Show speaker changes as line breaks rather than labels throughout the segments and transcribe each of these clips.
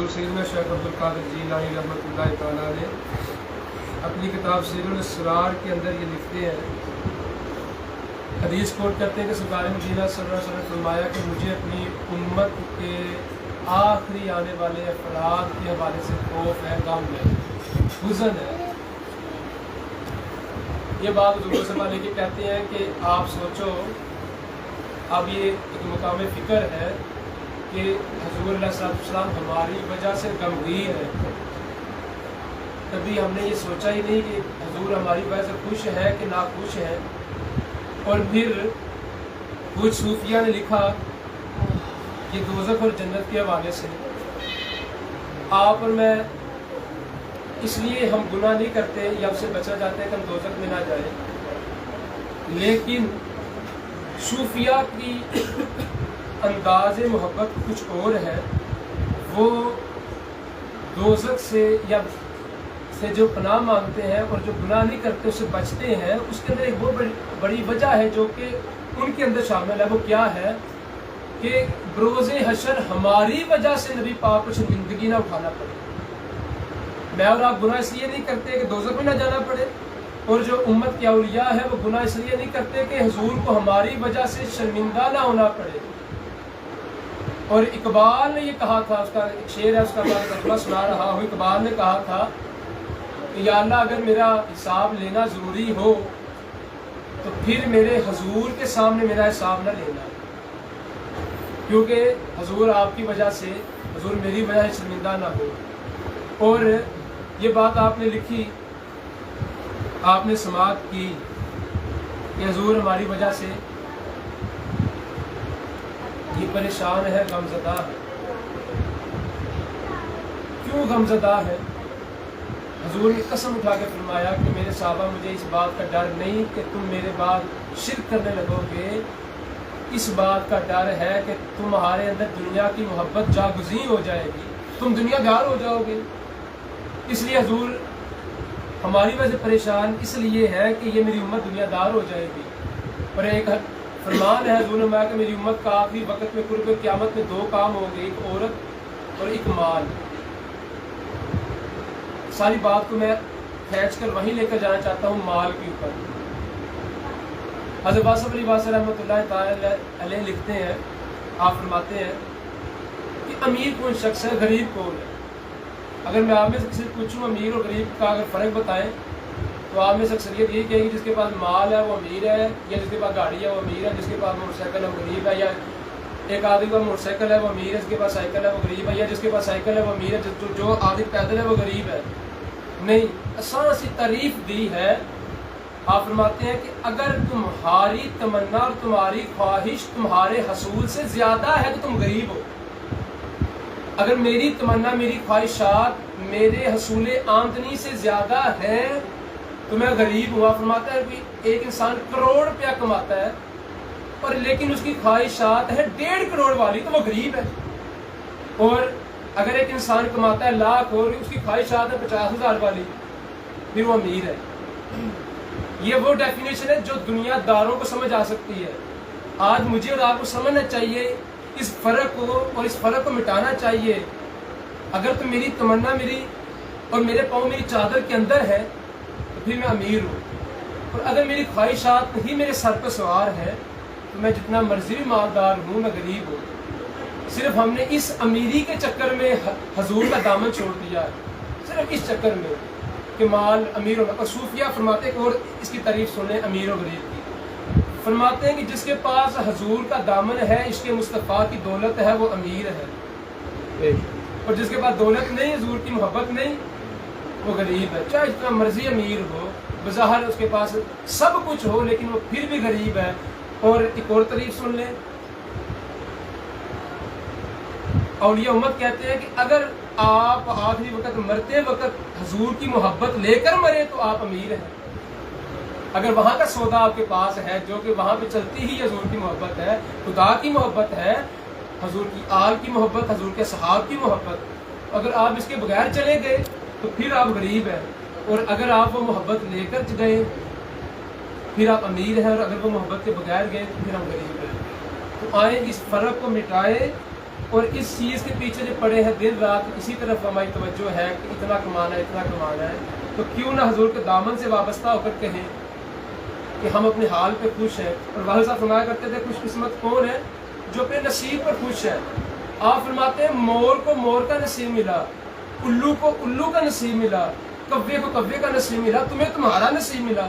हज़रत सैयदना शेख अब्दुल कादिर जीलानी रहमतुल्लाह तआला ने अपनी किताब सीरुल इसरार के अंदर ये लिखते हैं, हदीस कोट करते हैं कि सरकार मदीना सल्लल्लाहु अलैहि वसल्लम ने फरमाया कि मुझे अपनी उम्मत के आखिरी आने वाले अफराद के हवाले से खौफ है, गम है, हुज़न है। ये बात हुज़ूर सल्लल्लाहु अलैहि वसल्लम कहते हैं कि आप सोचो, अब ये एक मुकाम फ़िक्र है कि हुज़ूर सल्लल्लाहु अलैहि वसल्लम हमारी वजह से गमगीन है। कभी हमने ये सोचा ही नहीं कि हुज़ूर हमारी वजह से खुश है कि नाखुश है। और फिर कुछ सूफिया ने लिखा ये दोज़ख और जन्नत के हवाले से, आप और मैं इसलिए हम गुनाह नहीं करते या उससे बचना चाहते हैं कि हम दोज़ख में ना जाए, लेकिन सूफिया की अंदाज़ मोहब्बत कुछ और है। वो दोज़ख से या से जो पनाह मांगते हैं और जो गुनाह नहीं करते उससे बचते हैं, उसके अंदर एक बहुत बड़ी वजह है जो कि उनके अंदर शामिल है। वो क्या है कि बरोज़े हशर हमारी वजह से नबी पाक को शर्मिंदगी ना उठाना पड़े। मैं और आप गुनाह इसलिए नहीं करते कि दोज़ख में ना जाना पड़े, और जो उम्मत के औलिया है वो गुनाह इसलिए नहीं करते कि हुजूर को हमारी वजह से शर्मिंदा ना होना पड़े। और इकबाल ने ये कहा था, उसका एक शेर है, उसका मैं तर्जुमा सुना रहा हूँ। इकबाल ने कहा था कि या अल्लाह अगर मेरा हिसाब लेना ज़रूरी हो तो फिर मेरे हुजूर के सामने मेरा हिसाब न लेना, क्योंकि हुजूर आपकी वजह से, हुजूर मेरी वजह से शर्मिंदा ना हो। और ये बात आपने लिखी, आपने समाअत की कि हुजूर हमारी वजह से ये परेशान है, गमज़दा है। क्यों गमज़दा है? हुजूर ने कसम उठा के फरमाया कि मेरे साहबा मुझे इस बात का डर नहीं कि तुम मेरे बाद शिर्क करने लगोगे, इस बात का डर है कि तुम्हारे अंदर दुनिया की मोहब्बत जागुज़ी हो जाएगी, तुम दुनियादार हो जाओगे। इसलिए हुजूर हमारी वजह से परेशान इसलिए है कि ये मेरी उम्मत दुनियादार हो जाएगी। और एक फरमान है हुजूर ने कि मेरी उम्मत का आखिरी वक्त में कुर्ब क़यामत में दो काम होंगे, एक औरत और एक माल। सारी बात को मैं खींच कर वहीं लेकर जाना चाहता हूँ माल के ऊपर। हज़रत वासिफ़ अली वासिफ़ रहमतुल्लाह तआला अलैह लिखते हैं, आप फरमाते हैं कि अमीर कौन शख्स है, गरीब कौन है। अगर मैं आप में से किसी से पूछूँ अमीर और गरीब का अगर फ़र्क बताएं तो आप में से अक्सरियत यही कहेगी जिसके पास माल है वो अमीर है, या जिसके पास गाड़ी है वो अमीर है, जिसके पास मोटरसाइकिल है वो गरीब है, या एक आदमी का मोटरसाइकिल है वो अमीर है, जिसके पास साइकिल है वो गरीब है, या जिसके पास साइकिल है वो अमीर है, जो आदमी पैदल है वो गरीब है। नहीं, आसान सी तारीफ दी है। आप फरमाते हैं कि अगर तुम्हारी तमन्ना और तुम्हारी ख्वाहिश तुम्हारे हसूल से ज़्यादा है तो तुम गरीब हो। अगर मेरी तमन्ना, मेरी ख्वाहिशात मेरे हसूल आमदनी से ज़्यादा है तो मैं गरीब हुआ। फरमाता है कि एक इंसान करोड़ रुपया कमाता है और लेकिन उसकी ख्वाहिशात है 1.5 करोड़ वाली, तो वो गरीब है। और अगर एक इंसान कमाता है लाख और उसकी ख्वाहिशात है 50,000 वाली, फिर वो अमीर है। ये वो डेफिनेशन है जो दुनियादारों को समझ आ सकती है। आज मुझे और आपको समझना चाहिए इस फ़र्क को, और इस फ़र्क को मिटाना चाहिए। अगर तो मेरी तमन्ना मेरी और मेरे पाँव मेरी चादर के अंदर है तो फिर मैं अमीर हूँ, और अगर मेरी ख्वाहिशात ही मेरे सर पर सवार है तो मैं जितना मर्जी भी मालदार हूँ मैं गरीब हूँ। सिर्फ हमने इस अमीरी के चक्कर में हुजूर का दामन छोड़ दिया है, सिर्फ इस चक्कर में कि माल अमीर होना। और सूफिया फरमाते हैं और इसकी तारीफ सुने अमीर और गरीब की, फरमाते हैं कि जिसके पास हुजूर का दामन है, इश्क़ मुस्तफ़ा की दौलत है, वो अमीर है। और जिसके पास दौलत नहीं, हुजूर की मोहब्बत नहीं, वो गरीब है। चाहे जितना मर्जी अमीर हो, बज़ाहिर उसके पास सब कुछ हो, लेकिन वो फिर भी गरीब है। और एक और तारीफ सुन लें, औलिया उम्मत कहते हैं कि अगर आप आखिरी वक्त मरते वक्त हुजूर की मोहब्बत लेकर मरे तो आप अमीर हैं। अगर वहाँ का सौदा आपके पास है, जो कि वहाँ पे चलती ही हुजूर की मोहब्बत है, खुदा की मोहब्बत है, हुजूर की आल की मोहब्बत, हुजूर के सहाब की मोहब्बत, अगर आप इसके बगैर चले गए तो फिर आप गरीब हैं। और अगर आप वो मोहब्बत लेकर गए फिर आप अमीर हैं, और अगर वो मोहब्बत के बगैर गए तो फिर हम गरीब हैं। तो आए इस फ़र्क को मिटाए اور اس چیز کے پیچھے جو پڑے ہیں دن رات اسی طرف ہماری توجہ ہے کہ اتنا کمانا ہے اتنا کمانا ہے، تو کیوں نہ حضور کے دامن سے وابستہ ہو کر کہیں کہ ہم اپنے حال پہ خوش ہیں۔ اور والد صاحب فرمایا کرتے تھے خوش قسمت کون ہے جو اپنے نصیب پر خوش ہے۔ آپ فرماتے ہیں مور کو مور کا نصیب ملا، الو کو الو کا نصیب ملا، کوے کو کوے کا نصیب ملا، تمہیں تمہارا نصیب ملا۔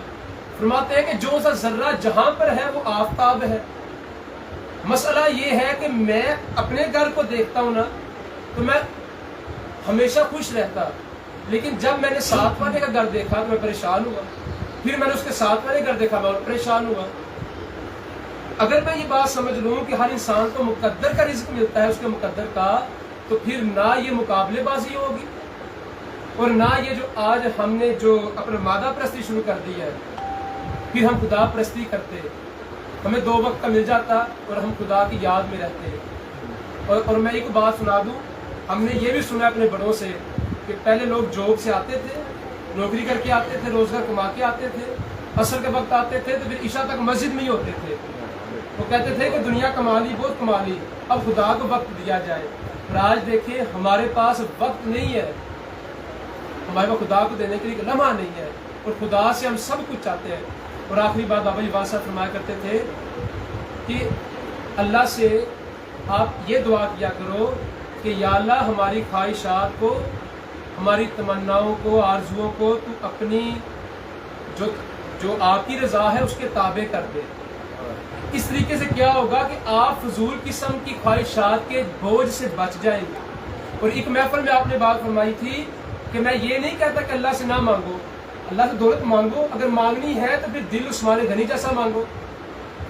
فرماتے ہیں کہ جو سا ذرہ جہاں پر ہے وہ آفتاب ہے۔ مسئلہ یہ ہے کہ میں اپنے گھر کو دیکھتا ہوں نا تو میں ہمیشہ خوش رہتا، لیکن جب میں نے ساتھ والے کا گھر دیکھا تو میں پریشان ہوا، پھر میں نے اس کے ساتھ والے گھر دیکھا میں پریشان ہوا۔ اگر میں یہ بات سمجھ لوں کہ ہر انسان کو مقدر کا رزق ملتا ہے اس کے مقدر کا، تو پھر نہ یہ مقابلے بازی ہوگی اور نہ یہ جو آج ہم نے جو اپنا مادہ پرستی شروع کر دی ہے، پھر ہم خدا پرستی کرتے، ہمیں 2 وقت کا مل جاتا اور ہم خدا کی یاد میں رہتے۔ اور میں ایک بات سنا دوں، ہم نے یہ بھی سنا اپنے بڑوں سے کہ پہلے لوگ جاب سے آتے تھے، نوکری کر کے آتے تھے، روزگار کما کے آتے تھے، عصر کے وقت آتے تھے تو پھر عشاء تک مسجد میں ہی ہوتے تھے۔ وہ کہتے تھے کہ دنیا کما لی، بہت کما لی، اب خدا کو وقت دیا جائے۔ اور آج دیکھیں ہمارے پاس وقت نہیں ہے، ہمارے پاس خدا کو دینے کے لیے لمحہ نہیں ہے، اور خدا سے ہم سب کچھ چاہتے ہیں۔ اور آخری بات بابا جی صاحب فرمایا کرتے تھے کہ اللہ سے آپ یہ دعا کیا کرو کہ یا اللہ ہماری خواہشات کو، ہماری تمناؤں کو، آرزوؤں کو تو اپنی جو آپ کی رضا ہے اس کے تابع کر دے۔ اس طریقے سے کیا ہوگا کہ آپ فضول قسم کی خواہشات کے بوجھ سے بچ جائیں گے۔ اور ایک محفل میں آپ نے بات فرمائی تھی کہ میں یہ نہیں کہتا کہ اللہ سے نہ مانگو، اللہ سے دولت مانگو، اگر مانگنی ہے تو پھر دل عثمان غنی جیسا مانگو۔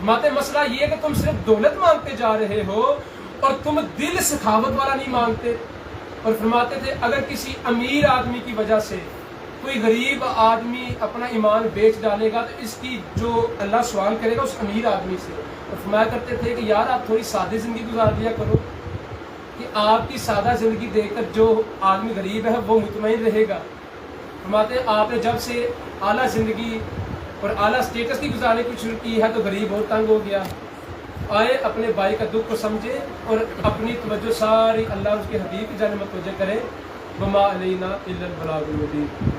ماتے مسئلہ یہ ہے کہ تم صرف دولت مانگتے جا رہے ہو اور تم دل سخاوت والا نہیں مانگتے۔ اور فرماتے تھے اگر کسی امیر آدمی کی وجہ سے کوئی غریب آدمی اپنا ایمان بیچ ڈالے گا تو اس کی جو اللہ سوال کرے گا اس امیر آدمی سے۔ اور فرمایا کرتے تھے کہ یار آپ تھوڑی سادی زندگی گزار دیا کرو کہ آپ کی سادہ زندگی دیکھ کر جو آدمی غریب ہے وہ مطمئن رہے گا۔ فرماتے ہیں آپ نے جب سے اعلیٰ زندگی اور اعلیٰ اسٹیٹس کی گزارنے کی شروع کی ہے تو غریب اور تنگ ہو گیا۔ آئے اپنے بھائی کا دکھ کو سمجھے اور اپنی توجہ ساری اللہ اور اس کے حبیب کی جانب متوجہ کرے۔ وما علینا الا البلاغ المبین۔